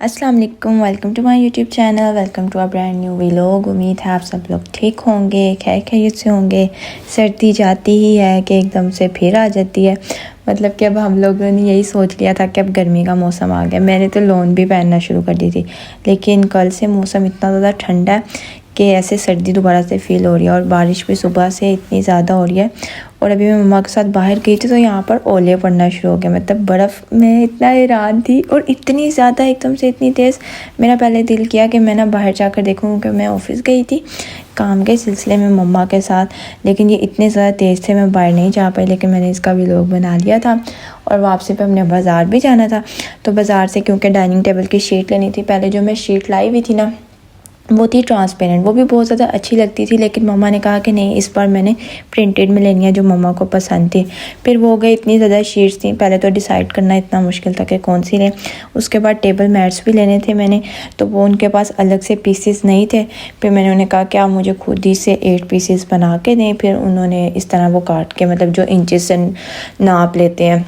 अस्सलाम वालेकुम, welcome to my YouTube channel, welcome to a brand new vlog. उम्मीद है आप सब लोग ठीक होंगे, खैर खैरियत से होंगे। सर्दी जाती ही है कि एकदम से फिर आ जाती है। मतलब कि अब हम लोगों ने यही सोच लिया था कि अब गर्मी का मौसम आ गया। मैंने तो लॉन भी पहनना शुरू कर दी थी, लेकिन कल से मौसम इतना ज़्यादा ठंडा है कि ऐसे सर्दी दोबारा से फ़ील हो रही है। और बारिश भी सुबह से इतनी ज़्यादा हो रही है। और अभी मैं मम्मा के साथ बाहर गई थी तो यहाँ पर ओले पड़ना शुरू हो गया। मतलब बर्फ़ में इतना हैरान थी और इतनी ज़्यादा एकदम से इतनी तेज़। मेरा पहले दिल किया कि मैं ना बाहर जाकर देखूँ, क्योंकि मैं ऑफ़िस गई थी काम के सिलसिले में मम्मा के साथ, लेकिन ये इतने ज़्यादा तेज़ थे मैं बाहर नहीं जा पाई। लेकिन मैंने इसका व्लॉग बना लिया था। और वापसी पे हमने बाज़ार भी जाना था, तो बाज़ार से क्योंकि डाइनिंग टेबल की शीट लेनी थी। पहले जो मैं शीट लाई हुई थी ना वो थी ट्रांसपेरेंट, वो भी बहुत ज़्यादा अच्छी लगती थी, लेकिन मम्मा ने कहा कि नहीं, इस बार मैंने प्रिंटेड में लेनी है जो मम्मा को पसंद थी। फिर वो हो गई, इतनी ज़्यादा शीट्स थी, पहले तो डिसाइड करना इतना मुश्किल था कि कौन सी लें। उसके बाद टेबल मैट्स भी लेने थे मैंने, तो वो उनके पास अलग से पीसेस नहीं थे। फिर मैंने उन्हें कहा कि आप मुझे खुद ही से 8 पीसेस बना के दें। फिर उन्होंने इस तरह वो काट के, मतलब जो इंचेस से नाप लेते हैं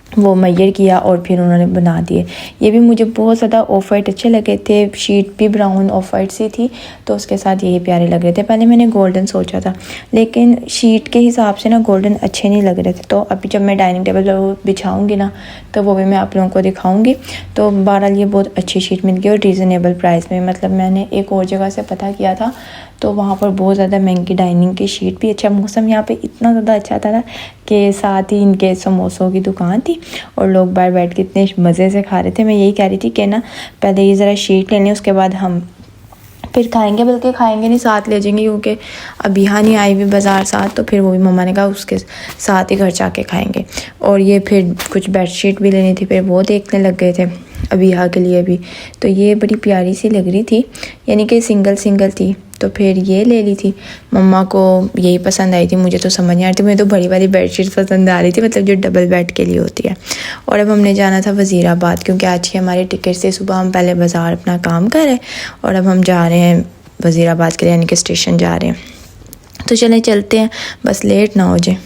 वो मेजर किया और फिर उन्होंने बना दिए। ये भी मुझे बहुत ज़्यादा ऑफ वाइट अच्छे लगे थे। शीट भी ब्राउन ऑफ वाइट सी थी, तो उसके साथ यही प्यारे लग रहे थे। पहले मैंने गोल्डन सोचा था, लेकिन शीट के हिसाब से ना गोल्डन अच्छे नहीं लग रहे थे। तो अभी जब मैं डाइनिंग टेबल पर बिछाऊँगी ना, तो वो भी मैं आप लोगों को दिखाऊँगी। तो बहरहाल ये बहुत अच्छी शीट मिल गई और रीज़नेबल प्राइस में। मतलब मैंने एक और जगह से पता किया था, तो वहाँ पर बहुत ज़्यादा महंगी डाइनिंग की शीट भी। अच्छा, मौसम यहाँ पे इतना ज़्यादा अच्छा था ना कि साथ ही इनके समोसों की दुकान थी और लोग बाहर बैठ के इतने मज़े से खा रहे थे। मैं यही कह रही थी कि ना पहले ये ज़रा शीट लेनी, उसके बाद हम फिर खाएंगे। बल्कि खाएंगे नहीं, साथ ले जाएंगे, क्योंकि अभी यहाँ नहीं आई हुई बाज़ार साथ, तो फिर वो भी मम्मा ने कहा उसके साथ ही घर जाके खाएंगे। और ये फिर कुछ बेडशीट भी लेनी थी, फिर वो देखने लग गए थे अभी यहाँ के लिए भी। तो ये बड़ी प्यारी सी लग रही थी, यानी कि सिंगल सिंगल थी, तो फिर ये ले ली थी। मम्मा को यही पसंद आई थी, मुझे तो समझ नहीं आ रही थी। मुझे तो बड़ी वाली बेडशीट पसंद आ रही थी, मतलब जो डबल बेड के लिए होती है। और अब हमने जाना था वज़ीराबाद, क्योंकि आज की हमारी टिकट से सुबह हम पहले बाज़ार अपना काम कर रहे हैं और अब हम जा रहे हैं वज़ीराबाद के लिए, यानी कि स्टेशन जा रहे हैं। तो चलें चलते हैं, बस लेट ना हो जाए।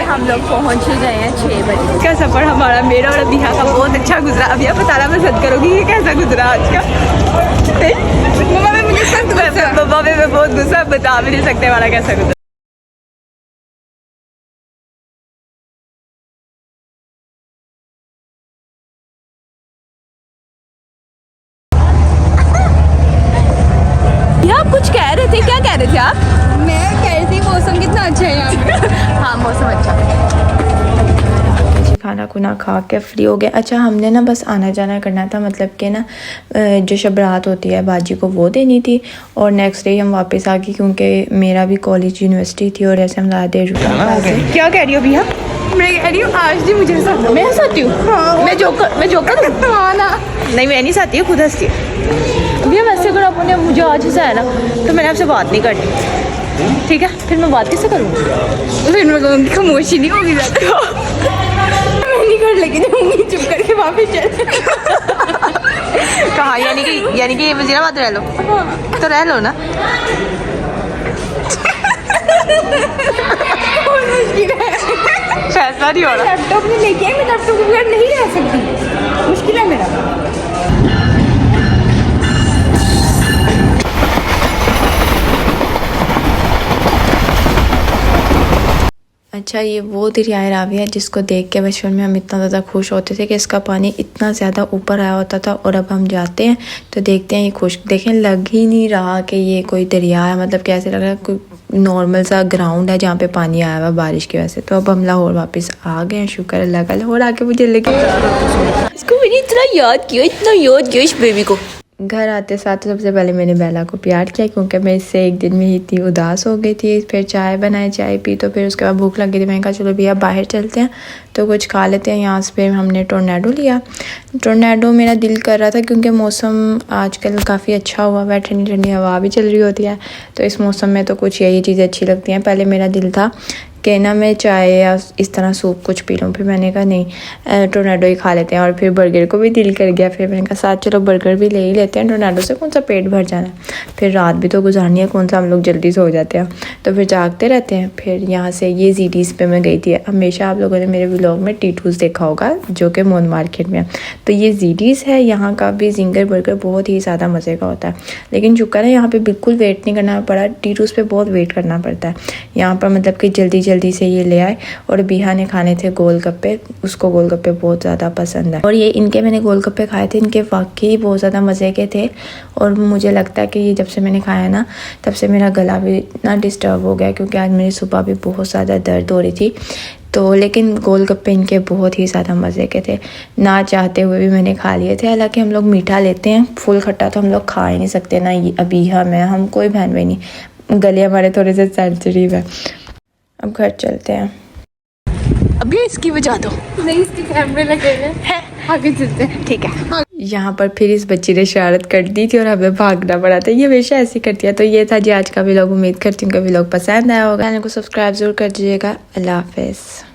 हम लोग पहुंच ही गए हैं 6 बजे का। सफ़र हमारा, मेरा और अभिया का बहुत अच्छा गुजरा। अभिया बताना पसंद करोगी कि कैसा गुजरा आज का? मम्मा में मुझे सख्त गुस्सा, मम्मा में मैं बहुत गुस्सा, बता भी नहीं सकते हमारा कैसा गुजरा। आप कुछ कह रहे थे, क्या कह रहे थे आप? मैं कह रही थी मौसम कितना अच्छा है यहाँ पे। हाँ, मौसम अच्छा है। खाना खुना खा के फ्री हो गए। अच्छा, हमने ना बस आना जाना करना था, मतलब कि ना जो शबरात होती है बाजी को वो देनी थी, और नेक्स्ट डे हम वापस आ गए, क्योंकि मेरा भी कॉलेज यूनिवर्सिटी थी और ऐसे हम ज़्यादा देर रुके। क्या कह रही हो भैया? मैं कह रही हूँ आज भी मुझे हंसाना। मैं हंसाती हूँ? हाँ, मैं जोकर हाँ ना। नहीं, मैं नहीं हंसाती हूँ, खुद हंसती हूँ भैया। वैसे अगर आपने मुझे आज हंसाया ना, तो मैंने आपसे बात नहीं करनी, ठीक है? फिर मैं बात कैसे करूँगी? फिर मैं कहूँगी खामोशी नहीं होगी ज़्यादा। मैं नहीं कर लेके जाऊँगी, चुप करके वापस चल। कहाँ? यानी कि वज़ीराबाद रह लो, तो रह लो ना। मुश्किल है, फैसला नहीं हो रहा। लैपटॉप नहीं लेके आई, मैं लैपटॉप के बगैर नहीं रह सकती, मुश्किल है मेरा। अच्छा, ये वो दरिया रावी है जिसको देख के बचपन में हम इतना ज़्यादा खुश होते थे कि इसका पानी इतना ज़्यादा ऊपर आया होता था। और अब हम जाते हैं तो देखते हैं ये खुश्क, देखें लग ही नहीं रहा कि ये कोई दरिया है। मतलब कैसे लग रहा है, कोई नॉर्मल सा ग्राउंड है जहाँ पे पानी आया हुआ बारिश की वजह से। तो अब हम लाहौर वापस आ गए हैं, शुक्र अल्लाह का। लाहौर आके मुझे लगे इसको मैंने इतना याद किया इस बेबी को। घर आते साथ सबसे पहले मैंने बेला को प्यार किया, क्योंकि मैं इससे एक दिन में ही इतनी उदास हो गई थी। फिर चाय बनाई, चाय पी, तो फिर उसके बाद भूख लगी थी। मैंने कहा चलो भैया बाहर चलते हैं तो कुछ खा लेते हैं। यहाँ से फिर हमने टोर्नेडो लिया। टोर्नेडो मेरा दिल कर रहा था क्योंकि मौसम आजकल काफ़ी अच्छा हुआ है, ठंडी ठंडी हवा भी चल रही होती है, तो इस मौसम में तो कुछ यही चीज़ें अच्छी लगती हैं। पहले मेरा दिल था कि ना मैं चाय या इस तरह सूप कुछ पी लूँ, फिर मैंने कहा नहीं टोर्नेडो ही खा लेते हैं। और फिर बर्गर को भी दिल कर गया, फिर मैंने कहा साथ चलो बर्गर भी ले ही लेते हैं, टोर्नेडो से कौन सा पेट भर जाना है, फिर रात भी तो गुजारनी है, कौन सा हम लोग जल्दी सो जाते हैं, तो फिर जागते रहते हैं। फिर यहाँ से ये ZD's पे मैं गई थी। हमेशा आप लोगों ने मेरे व्लॉग में T2's देखा होगा जो कि मॉल मार्केट में है, तो ये ZD's है। यहाँ का भी जिंगर बर्गर बहुत ही ज़्यादा मज़े का होता है, लेकिन चुका ना यहाँ पे बिल्कुल वेट नहीं करना पड़ा। T2's पे बहुत वेट करना पड़ता है। यहाँ पर मतलब कि जल्दी से ये ले आए। और बिहा ने खाने थे गोलगप्पे, उसको गोलगप्पे बहुत ज़्यादा पसंद है, और ये इनके मैंने गोलगप्पे खाए थे, इनके वाकई बहुत ज़्यादा मज़े के थे। और मुझे लगता है कि ये जब से मैंने खाया ना तब से मेरा गला भी इतना डिस्टर्ब हो गया, क्योंकि आज मेरी सुबह भी बहुत ज़्यादा दर्द हो रही थी। तो लेकिन गोलगप्पे इनके बहुत ही ज़्यादा मज़े के थे, ना चाहते हुए भी मैंने खा लिए थे। हालांकि हम लोग मीठा लेते हैं, फुल खट्टा तो हम लोग खा ही नहीं सकते ना, अभी हम कोई बहन बहनी, गले हमारे थोड़े से सेंसिटिव है। अब घर चलते हैं। अभी इसकी बजा दो, नहीं इसके कैमरे लगे हुए हैं, आगे चलते हैं। ठीक है। यहाँ पर फिर इस बच्ची ने शरारत कर दी थी और हमें भागना पड़ा था, ये हमेशा ऐसी करती है। तो ये था जी आज का व्लॉग। उम्मीद करती हूँ कि व्लॉग पसंद आया होगा। चैनल को सब्सक्राइब जरूर कर दीजिएगा। अल्लाह हाफिज़।